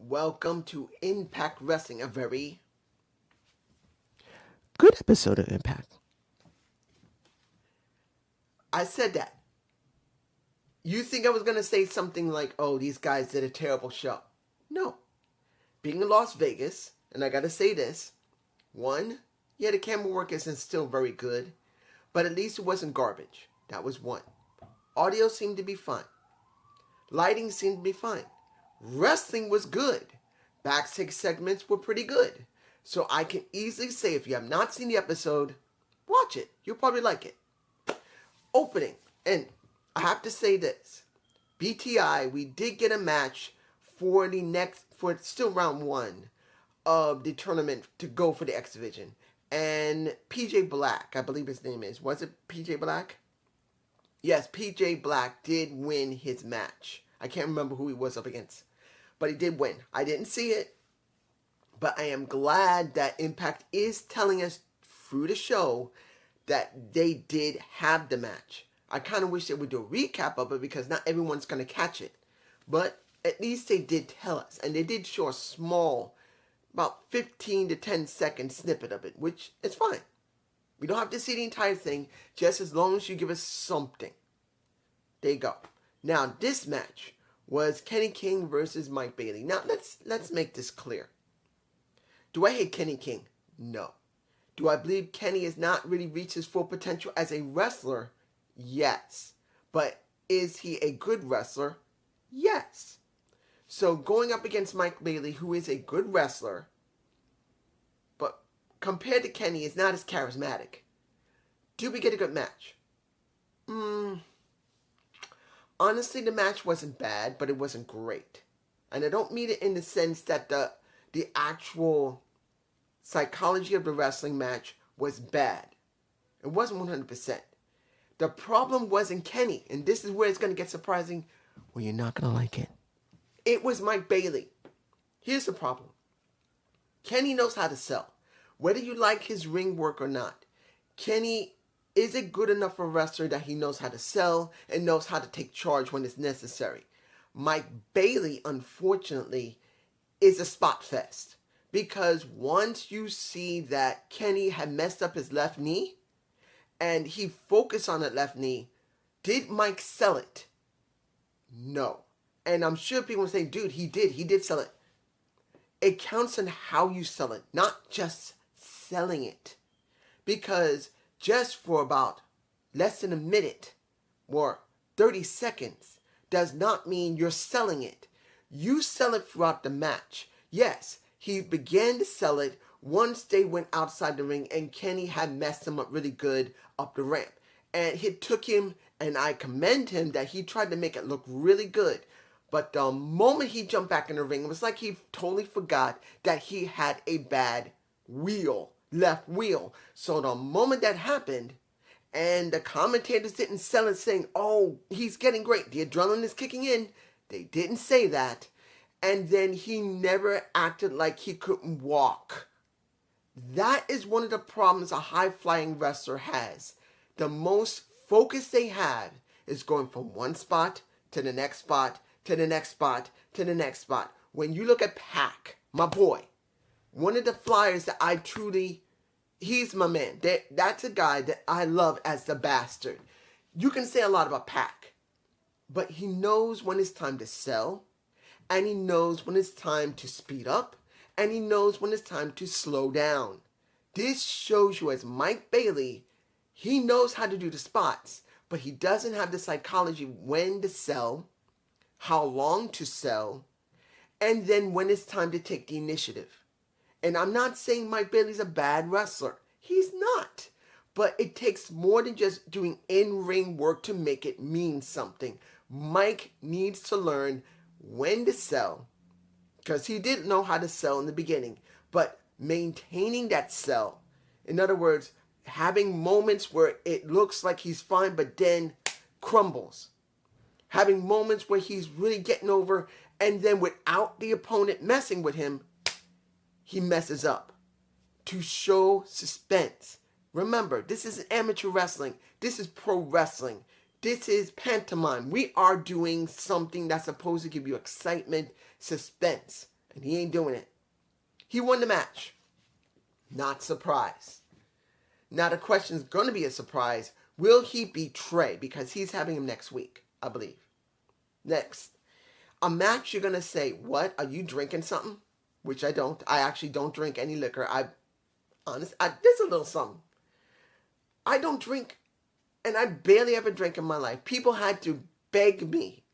Welcome to Impact Wrestling, a very Good episode of Impact. I said that. You think I was going to say something like, oh, these guys did a terrible show. No. Being in Las Vegas, and I got to say this, one, yeah, the camera work isn't still very good, but at least it wasn't garbage. That was one. Audio seemed to be fine. Lighting seemed to be fine. Wrestling was good. Backstage segments were pretty good. So I can easily say if you have not seen the episode, watch it. You'll probably like it. Opening. And I have to say this. BTI, we did get a match for still round one of the tournament to go for the X Division. And PJ Black, I believe his name is. Was it PJ Black? Yes, PJ Black did win his match. I can't remember who he was up against. But he did win. I didn't see it. But I am glad that Impact is telling us through the show that they did have the match. I kind of wish they would do a recap of it because not everyone's going to catch it. But at least they did tell us. And they did show a small, about 15 to 10-second snippet of it, which is fine. We don't have to see the entire thing, just as long as you give us something. There you go. Now, this match was Kenny King versus Mike Bailey. Now, let's make this clear. Do I hate Kenny King? No. Do I believe Kenny has not really reached his full potential as a wrestler? Yes. But is he a good wrestler? Yes. So going up against Mike Bailey, who is a good wrestler, but compared to Kenny is not as charismatic. Do we get a good match? Honestly, the match wasn't bad, but it wasn't great. And I don't mean it in the sense that the actual psychology of the wrestling match was bad. It wasn't 100%. The problem wasn't Kenny, and this is where it's going to get surprising. Well, you're not going to like it. It was Mike Bailey. Here's the problem. Kenny knows how to sell. Whether you like his ring work or not, Kenny is a good enough a wrestler that he knows how to sell and knows how to take charge when it's necessary. Mike Bailey, unfortunately, is a spot fest. Because once you see that Kenny had messed up his left knee, and he focused on that left knee, did Mike sell it? No. And I'm sure people will say, dude, he did sell it. It counts on how you sell it, not just selling it. Because just for about less than a minute or 30 seconds does not mean you're selling it. You sell it throughout the match. Yes, he began to sell it once they went outside the ring and Kenny had messed him up really good up the ramp. And it took him, and I commend him that he tried to make it look really good. But the moment he jumped back in the ring, it was like he totally forgot that he had a bad left wheel. So the moment that happened, and the commentators didn't sell it saying, oh, he's getting great, the adrenaline is kicking in. They didn't say that. And then he never acted like he couldn't walk. That is one of the problems a high-flying wrestler has. The most focus they have is going from one spot to the next spot, to the next spot, to the next spot. When you look at Pac, my boy, one of the flyers that I truly, he's my man. That's a guy that I love as the bastard. You can say a lot about Pac, but he knows when it's time to sell, and he knows when it's time to speed up, and he knows when it's time to slow down. This shows you as Mike Bailey, he knows how to do the spots, but he doesn't have the psychology when to sell, how long to sell, and then when it's time to take the initiative. And I'm not saying Mike Bailey's a bad wrestler. He's not. But it takes more than just doing in-ring work to make it mean something. Mike needs to learn when to sell, because he didn't know how to sell in the beginning, but maintaining that sell. In other words, having moments where it looks like he's fine, but then crumbles. Having moments where he's really getting over, and then without the opponent messing with him, he messes up. To show suspense. Remember, this isn't amateur wrestling. This is pro wrestling. This is pantomime. We are doing something that's supposed to give you excitement, suspense. and he ain't doing it. He won the match. Not surprised. Now the question is going to be a surprise. Will he betray? Because he's having him next week, I believe. Next. A match you're going to say, what? Are you drinking something? Which I don't. I actually don't drink any liquor. There's a little something. I don't drink, and I barely ever drink in my life. People had to beg me.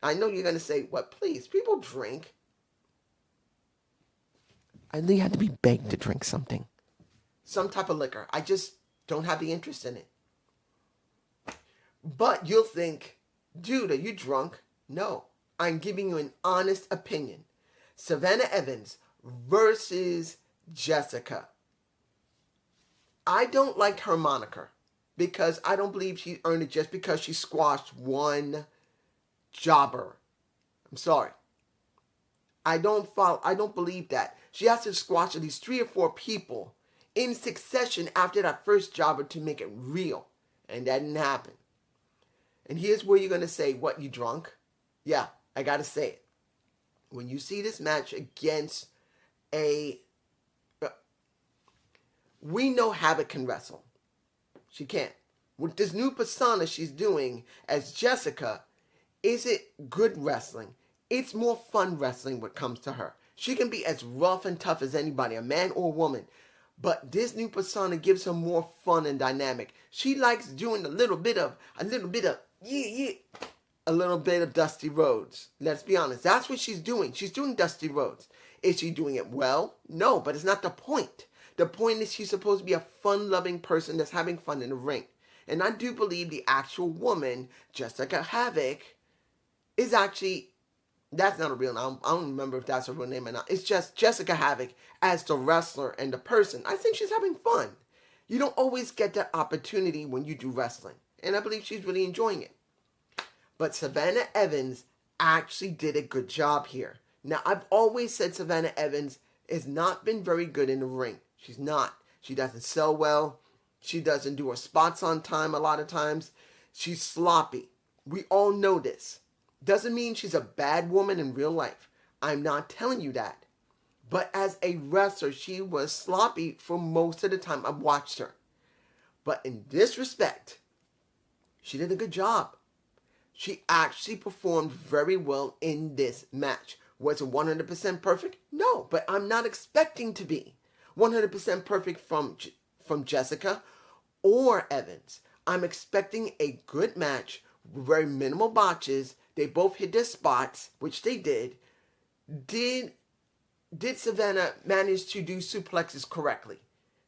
I know you're going to say, what? Please, people drink. I really had to be begged to drink something. Some type of liquor. I just don't have the interest in it. But you'll think, dude, are you drunk? No. I'm giving you an honest opinion. Savannah Evans versus Jessica. I don't like her moniker because I don't believe she earned it just because she squashed one jobber. I'm sorry. I don't believe that. She has to squash at least 3 or 4 people in succession after that first jobber to make it real. And that didn't happen. And here's where you're going to say, what, you drunk? Yeah, I got to say it. When you see this match against we know Havoc can wrestle. She can't. With this new persona she's doing as Jessica, is it good wrestling? It's more fun wrestling when it comes to her. She can be as rough and tough as anybody, a man or a woman. But this new persona gives her more fun and dynamic. She likes doing a little bit of Dusty Rhodes. Let's be honest. That's what she's doing. She's doing Dusty Rhodes. Is she doing it well? No, but it's not the point. The point is she's supposed to be a fun-loving person that's having fun in the ring. And I do believe the actual woman, Jessica Havoc, is actually, that's not a real name. I don't remember if that's a real name or not. It's just Jessica Havoc as the wrestler and the person. I think she's having fun. You don't always get that opportunity when you do wrestling. And I believe she's really enjoying it. But Savannah Evans actually did a good job here. Now, I've always said Savannah Evans has not been very good in the ring. She's not. She doesn't sell well. She doesn't do her spots on time a lot of times. She's sloppy. We all know this. Doesn't mean she's a bad woman in real life. I'm not telling you that. But as a wrestler, she was sloppy for most of the time I've watched her. But in this respect, she did a good job. She actually performed very well in this match. Was it 100% perfect? No, but I'm not expecting to be 100% perfect from Jessica or Evans. I'm expecting a good match with very minimal botches. They both hit their spots, which they did. Did Savannah manage to do suplexes correctly?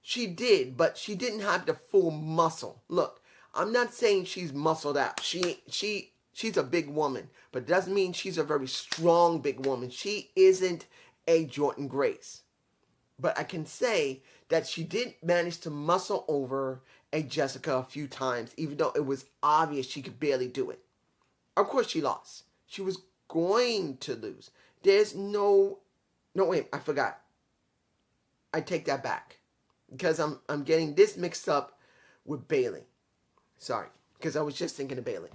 She did, but she didn't have the full muscle. Look, I'm not saying she's muscled out. She's a big woman, but it doesn't mean she's a very strong big woman. She isn't a Jordan Grace. But I can say that she did manage to muscle over a Jessica a few times, even though it was obvious she could barely do it. Of course she lost. She was going to lose. There's no, wait, I forgot. I take that back. Because I'm getting this mixed up with Bayley. Sorry, because I was just thinking of Bayley.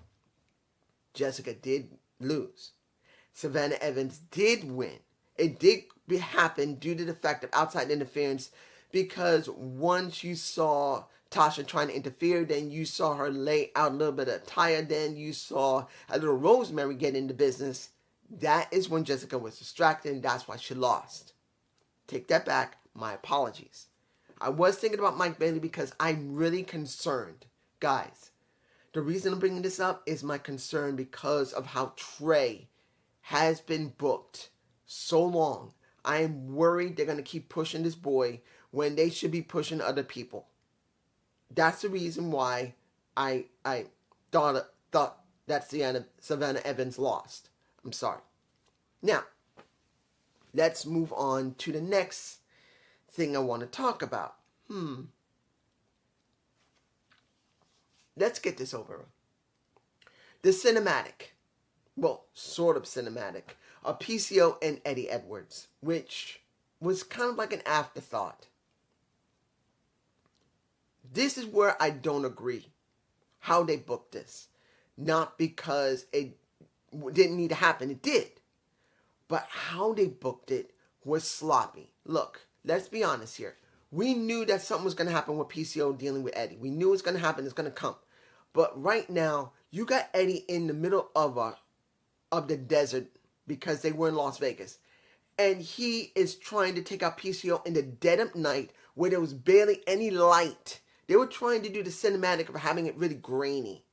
Jessica did lose. Savannah Evans did win. It did happen due to the fact of outside interference, because once you saw Tasha trying to interfere, then you saw her lay out a little bit of Taya, then you saw a little Rosemary get into business. That is when Jessica was distracted, and that's why she lost. Take that back. My apologies. I was thinking about Mike Bailey because I'm really concerned. Guys, the reason I'm bringing this up is my concern because of how Trey has been booked so long. I am worried they're going to keep pushing this boy when they should be pushing other people. That's the reason why I thought that Savannah Evans lost. I'm sorry. Now, let's move on to the next thing I want to talk about. Let's get this over. The cinematic, well, sort of cinematic, of PCO and Eddie Edwards, which was kind of like an afterthought. This is where I don't agree how they booked this. Not because it didn't need to happen, it did. But how they booked it was sloppy. Look, let's be honest here. We knew that something was going to happen with PCO dealing with Eddie. We knew it was going to happen. It's going to come. But right now, you got Eddie in the middle of the desert because they were in Las Vegas. And he is trying to take out PCO in the dead of night where there was barely any light. They were trying to do the cinematic of having it really grainy.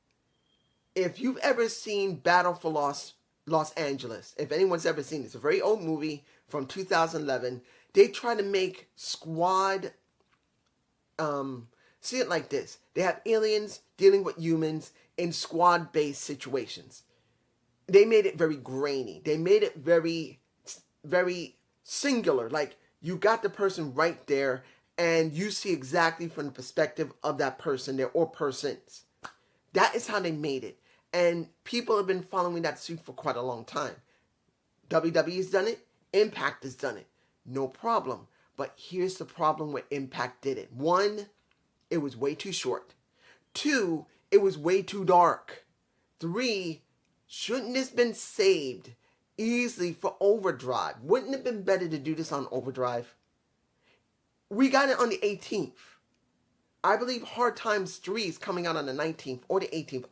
If you've ever seen Battle for Los Angeles, if anyone's ever seen it, it's a very old movie from 2011. They try to make squad, see it like this. They have aliens dealing with humans in squad-based situations. They made it very grainy. They made it very, very singular. Like, you got the person right there, and you see exactly from the perspective of that person there or persons. That is how they made it. And people have been following that suit for quite a long time. WWE's done it. Impact has done it. No problem. But here's the problem where Impact did it. 1, it was way too short. 2, it was way too dark. 3, shouldn't this been saved easily for Overdrive? Wouldn't it have been better to do this on Overdrive? We got it on the 18th. I believe Hard Times 3 is coming out on the 19th or the 18th.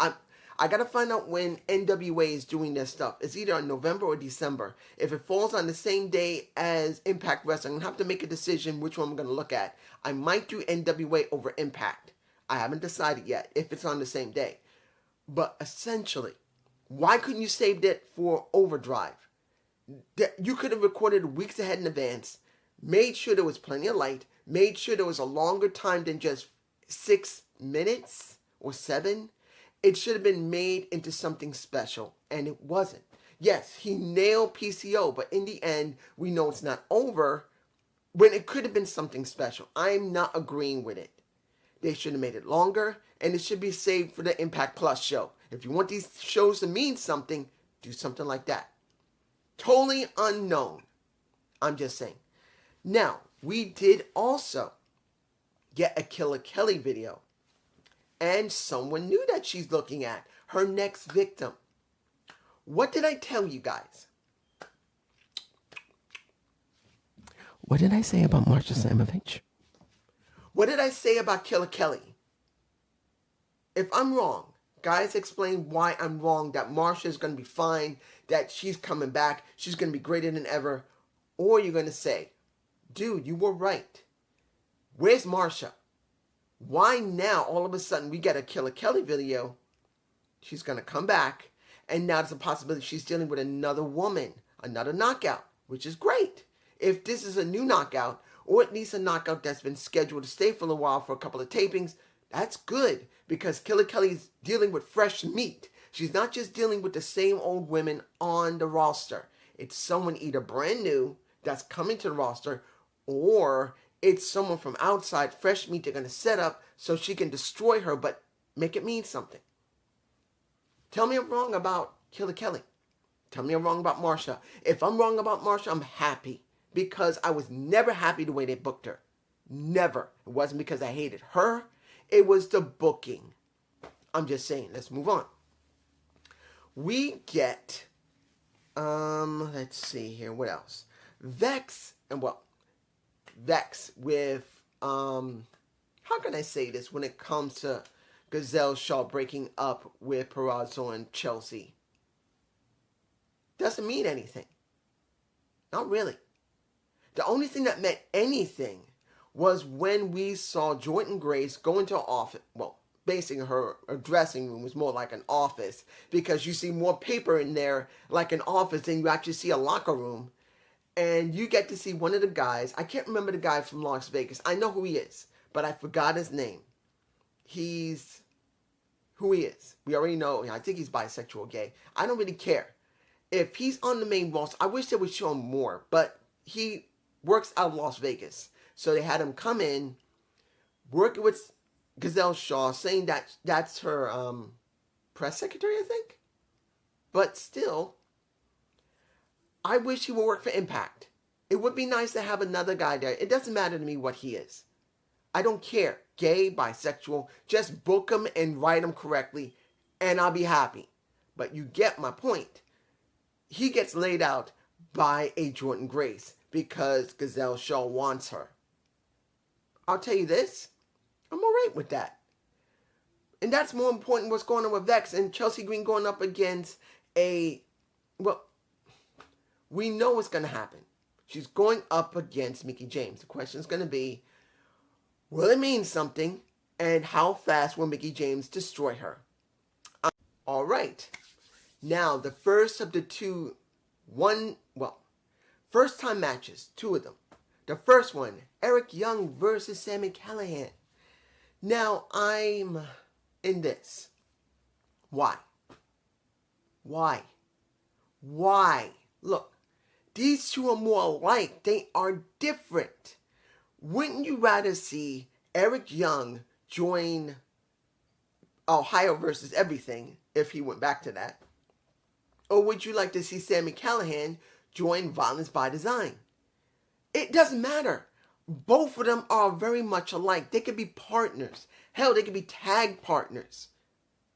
I gotta find out when NWA is doing their stuff. It's either in November or December. If it falls on the same day as Impact Wrestling, I'm gonna have to make a decision which one I'm gonna look at. I might do NWA over Impact. I haven't decided yet if it's on the same day. But essentially, why couldn't you save that for Overdrive? You could have recorded weeks ahead in advance, made sure there was plenty of light, made sure there was a longer time than just 6 minutes or 7. It should have been made into something special, and it wasn't. Yes, he nailed PCO, but in the end, we know it's not over when it could have been something special. I'm not agreeing with it. They should have made it longer, and it should be saved for the Impact Plus show. If you want these shows to mean something, do something like that. Totally unknown. I'm just saying. Now, we did also get a Killer Kelly video. And someone new that she's looking at. Her next victim. What did I tell you guys? What did I say about Marsha Samovich? What did I say about Killer Kelly? If I'm wrong, guys, explain why I'm wrong, that Marsha is going to be fine, that she's coming back, she's going to be greater than ever. Or you're going to say, dude, you were right. Where's Marsha? Why now, all of a sudden, we get a Killer Kelly video? She's going to come back, and now there's a possibility she's dealing with another woman, another knockout, which is great. If this is a new knockout, or at least a knockout that's been scheduled to stay for a while for a couple of tapings, that's good, because Killer Kelly's dealing with fresh meat. She's not just dealing with the same old women on the roster. It's someone either brand new that's coming to the roster, or it's someone from outside, fresh meat they're going to set up so she can destroy her, but make it mean something. Tell me I'm wrong about Killer Kelly. Tell me I'm wrong about Marsha. If I'm wrong about Marsha, I'm happy. Because I was never happy the way they booked her. Never. It wasn't because I hated her. It was the booking. I'm just saying. Let's move on. We get, let's see here. What else? Vex with, how can I say this when it comes to Gazelle Shaw breaking up with Perazzo and Chelsea? Doesn't mean anything. Not really. The only thing that meant anything was when we saw Jordan Grace go into her office. Well, basically her dressing room was more like an office because you see more paper in there like an office than you actually see a locker room. And you get to see one of the guys. I can't remember the guy from Las Vegas. I know who he is, but I forgot his name. He's who he is. We already know. I think he's bisexual or gay. I don't really care. If he's on the main roster, I wish they would show him more, but he works out of Las Vegas. So they had him come in, working with Gazelle Shaw, saying that that's her press secretary, I think. But still, I wish he would work for Impact. It would be nice to have another guy there. It doesn't matter to me what he is. I don't care. Gay, bisexual. Just book him and write him correctly, and I'll be happy. But you get my point. He gets laid out by a Jordan Grace because Gazelle Shaw wants her. I'll tell you this, I'm alright with that. And that's more important what's going on with Vex and Chelsea Green going up against well, we know what's going to happen. She's going up against Mickie James. The question is going to be, will it mean something? And how fast will Mickie James destroy her? All right. Now, the first of the first time matches, two of them. The first one, Eric Young versus Sami Callihan. Now, I'm in this. Why? Look, these two are more alike. They are different. Wouldn't you rather see Eric Young join Ohio versus Everything, if he went back to that? Or would you like to see Sami Callihan join Violence by Design? It doesn't matter. Both of them are very much alike. They could be partners. Hell, they could be tag partners,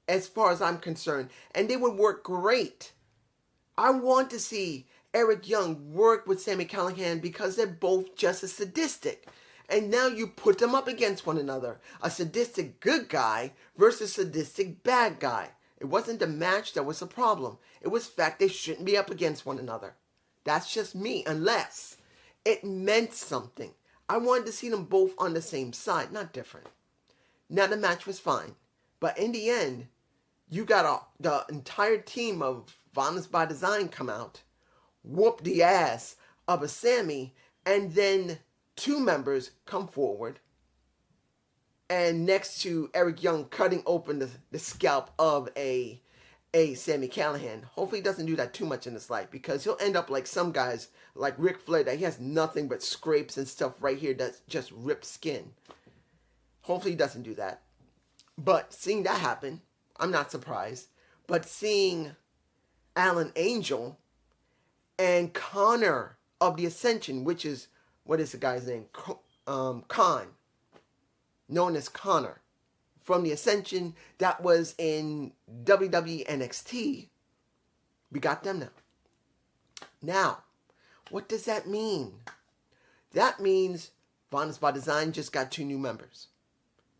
as far as I'm concerned. And they would work great. I want to see Eric Young work with Sami Callihan because they're both just as sadistic. And now you put them up against one another. A sadistic good guy versus sadistic bad guy. It wasn't the match that was the problem. It was the fact they shouldn't be up against one another. That's just me, unless it meant something. I wanted to see them both on the same side, not different. Now the match was fine. But in the end, you got the entire team of Violence by Design come out, whoop the ass of a Sami, and then two members come forward, and next to Eric Young cutting open the scalp of a Sami Callihan. Hopefully he doesn't do that too much in his life, because he'll end up like some guys, like Ric Flair, that he has nothing but scrapes and stuff right here that's just ripped skin. Hopefully he doesn't do that. But seeing that happen, I'm not surprised. But seeing Alan Angel and Connor of the Ascension, which is, what is the guy's name? Khan, known as Connor, from the Ascension that was in WWE NXT. We got them now. Now, what does that mean? That means Violence by Design just got two new members.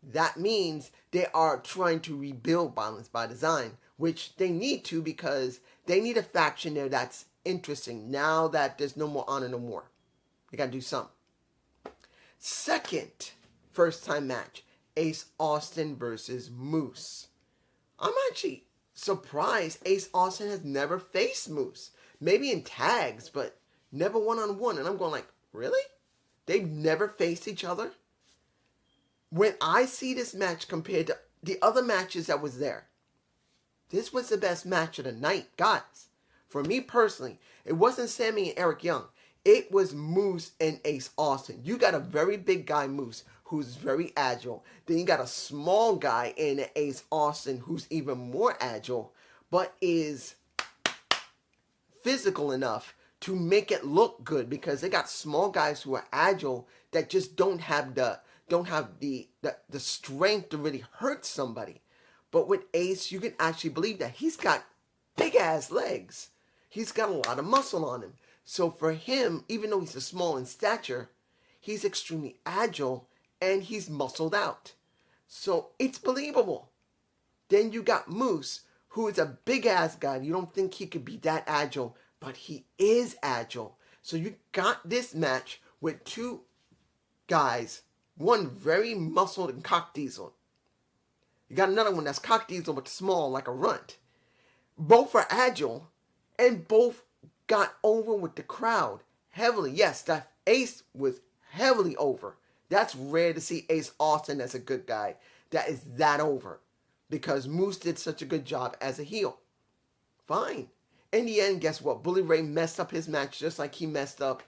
That means they are trying to rebuild Violence by Design, which they need to, because they need a faction there that's interesting now that there's no more Honor No More. They got to do something. Second first time match, Ace Austin versus Moose. I'm actually surprised Ace Austin has never faced Moose. Maybe in tags, but never one-on-one. And I'm going like, really? They've never faced each other? When I see this match compared to the other matches that was there, this was the best match of the night, guys. For me personally, it wasn't Sami and Eric Young. It was Moose and Ace Austin. You got a very big guy, Moose, who's very agile. Then you got a small guy in Ace Austin who's even more agile, but is physical enough to make it look good, because they got small guys who are agile that just don't have the strength to really hurt somebody. But with Ace, you can actually believe that he's got big ass legs. He's got a lot of muscle on him. So for him, even though he's a small in stature, he's extremely agile and he's muscled out. So it's believable. Then you got Moose, who is a big ass guy. You don't think he could be that agile, but he is agile. So you got this match with two guys, one very muscled and cock diesel. You got another one that's cock diesel but small like a runt. Both are agile and both got over with the crowd heavily. Yes, that Ace was heavily over. That's rare to see Ace Austin as a good guy that is that over, because Moose did such a good job as a heel. Fine. In the end, guess what? Bully Ray messed up his match just like he messed up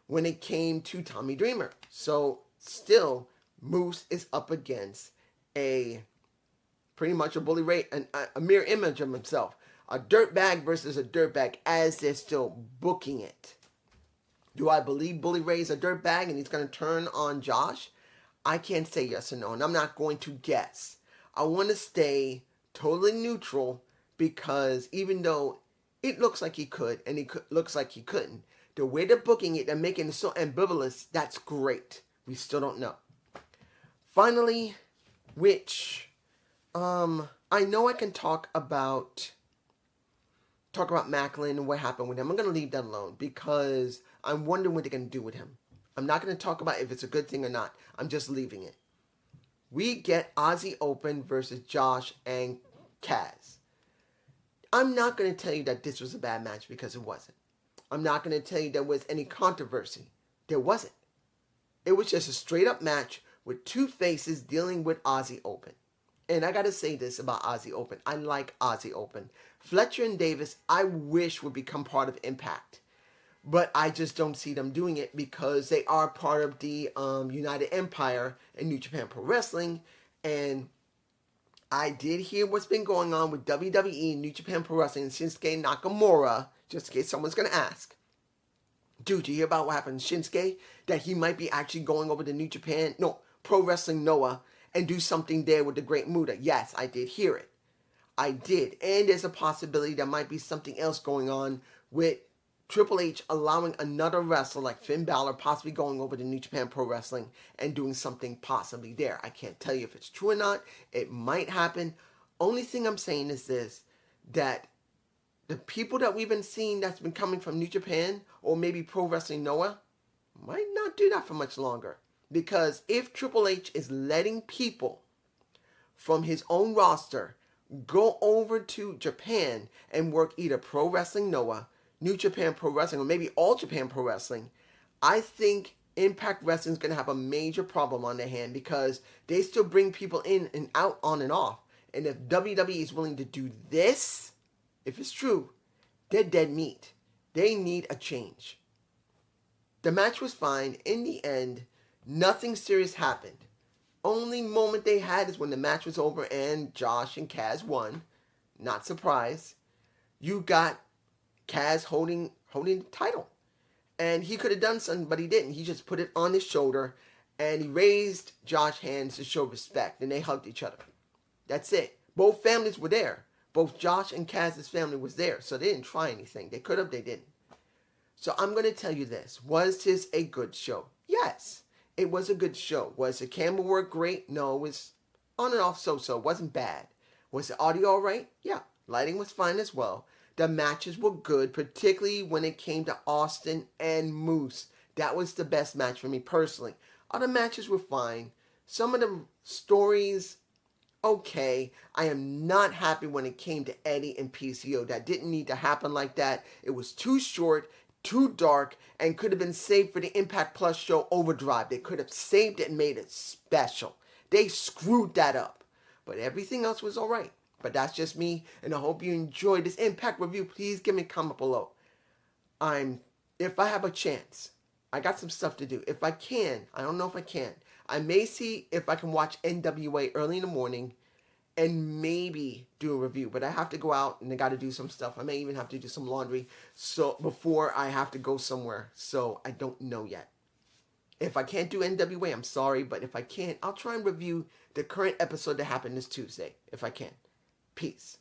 when it came to Tommy Dreamer. So still, Moose is up against pretty much a Bully Ray, a mirror image of himself. A dirtbag versus a dirtbag, as they're still booking it. Do I believe Bully Ray's a dirtbag and he's going to turn on Josh? I can't say yes or no, and I'm not going to guess. I want to stay totally neutral, because even though it looks like he could and looks like he couldn't, The way they're booking it, they're making it so ambivalent. That's great. We still don't know. Finally, which I know I can talk about Macklin and what happened with him. I'm going to leave that alone because I'm wondering what they're going to do with him. I'm not going to talk about if it's a good thing or not. I'm just leaving it. We get Ozzy Open versus Josh and Kaz. I'm not going to tell you that this was a bad match because it wasn't. I'm not going to tell you there was any controversy. There wasn't. It was just a straight up match with two faces dealing with Ozzy Open. And I got to say this about Ozzy Open. I like Ozzy Open. Fletcher and Davis, I wish would become part of Impact. But I just don't see them doing it because they are part of the United Empire and New Japan Pro Wrestling. And I did hear what's been going on with WWE, New Japan Pro Wrestling, and Shinsuke Nakamura, just in case someone's going to ask. Dude, you hear about what happened to Shinsuke? That he might be actually going over to New Japan, no, Pro Wrestling Noah, and do something there with the Great Muta. Yes, I did hear it. I did. And there's a possibility there might be something else going on with Triple H allowing another wrestler like Finn Balor possibly going over to New Japan Pro Wrestling and doing something possibly there. I can't tell you if it's true or not. It might happen. Only thing I'm saying is this, that the people that we've been seeing that's been coming from New Japan or maybe Pro Wrestling Noah might not do that for much longer. Because if Triple H is letting people from his own roster go over to Japan and work either Pro Wrestling Noah, New Japan Pro Wrestling, or maybe All Japan Pro Wrestling, I think Impact Wrestling is going to have a major problem on their hand because they still bring people in and out on and off. And if WWE is willing to do this, if it's true, they're dead meat. They need a change. The match was fine. In the end, nothing serious happened. Only moment they had is when the match was over and Josh and Kaz won. Not surprised. You got Kaz holding the title. And he could have done something, but he didn't. He just put it on his shoulder and he raised Josh's hands to show respect and they hugged each other. That's it. Both families were there. Both Josh and Kaz's family was there. So they didn't try anything. They could have, they didn't. So I'm going to tell you this. Was this a good show? Yes. It was a good show. Was the camera work great? No, it was on and off so-so. It wasn't bad. Was the audio all right? Yeah. Lighting was fine as well. The matches were good, particularly when it came to Austin and Moose. That was the best match for me personally. Other matches were fine. Some of the stories, okay. I am not happy when it came to Eddie and PCO. That didn't need to happen like that. It was too short, too dark, and could have been saved for the Impact Plus show Overdrive. They could have saved it and made it special. They screwed that up. But everything else was alright. But that's just me, and I hope you enjoyed this Impact review. Please give me a comment below. If I have a chance, I got some stuff to do. If I can, I don't know if I can. I may see if I can watch NWA early in the morning and maybe do a review. But I have to go out and I got to do some stuff. I may even have to do some laundry so before I have to go somewhere. So I don't know yet. If I can't do NWA, I'm sorry. But if I can, I'll try and review the current episode that happened this Tuesday. If I can. Peace.